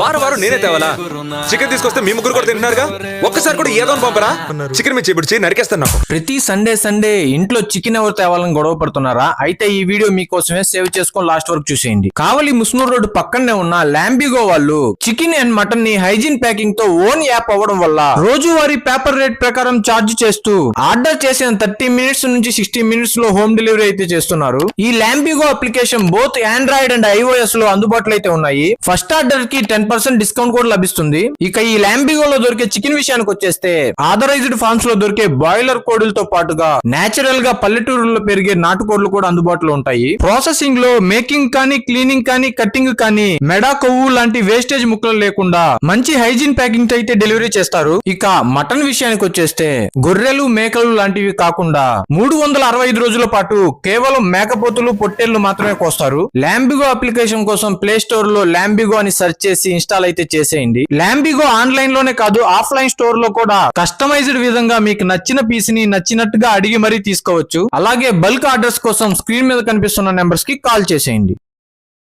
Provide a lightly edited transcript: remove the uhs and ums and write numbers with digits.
వారం వారం నేనే తేవాలా? చికెన్ తీసుకొస్తే మీ ముగ్గురు కూడా తింటున్నారుగా, ఒక్కసారి కూడా ఏదో పంపరా? చికెన్ మీద చేపిడిచి నరికేస్తాను నాకు. ప్రతి సండే ఇంట్లో చికెన్ ఎవరు తేవాలని గొడవ పడుతున్నారా? అయితే ఈ వీడియో మీకోసమే సేవ్ చేసుకొని లాస్ట్ వరకు చూసేయండి. కావలి ముస్నూర్ రోడ్డు పక్కనే ఉన్న ల్యాంబిగో వాళ్ళు చికెన్ అండ్ మటన్ ని హైజీన్ ప్యాకింగ్ తో ఓన్ యాప్ అవ్వడం వల్ల రోజువారీ పేపర్ రేట్ ప్రకారం ఛార్జ్ చేస్తూ ఆర్డర్ చేసిన 30 మినిట్స్ నుంచి 60 మినిట్స్ లో హోమ్ డెలివరీ అయితే చేస్తున్నారు. ఈ Lambigo application both Android and iOS లో అందుబాటులో అయితే ఉన్నాయి. ఫస్ట్ ఆర్డర్ కి 10% డిస్కౌంట్ కూడా లభిస్తుంది. ఇక ఈ ల్యాంబిగోలో దొరికే చికెన్ విషయానికి వచ్చేస్తే ఆథరైజ్డ్ ఫార్మ్స్ లో దొరికే బాయిలర్ కోడులతో పాటుగా నేచురల్ గా పల్లెటూరులో పెరిగే నాటుకోళ్లు కూడా అందుబాటులో ఉంటాయి. ప్రాసెసింగ్ లో మేకింగ్ కానీ, క్లీనింగ్ కానీ, కట్టింగ్ కానీ మెడా కొవ్వు లాంటి వేస్టేజ్ ముక్కలు లేకుండా మంచి హైజీన్ ప్యాకింగ్ తో అయితే డెలివరీ చేస్తారు. ఇక మటన్ విషయానికి వచ్చేస్తే గొర్రెలు, మేకలు లాంటివి కాకుండా 365 రోజుల పాటు కేవలం మేకపోతులు, పొట్టేళ్లు మాత్రమే కోస్తారు. ల్యాంబిగో అప్లికేషన్ కోసం ప్లే స్టోర్ లో ల్యాంబిగో అని సెర్చ్ చేసి ఇన్స్టాల్ అయితే చేసేయండి. ల్యాంబిగో ఆన్లైన్ లోనే కాదు, ఆఫ్లైన్ స్టోర్ లో కూడా కస్టమైజ్డ్ విధంగా మీకు నచ్చిన పీస్ ని నచ్చినట్టుగా అడిగి మరీ తీసుకోవచ్చు. అలాగే బల్క్ ఆర్డర్స్ కోసం స్క్రీన్ మీద కనిపిస్తున్న నెంబర్స్ కి కాల్ చేసేయండి.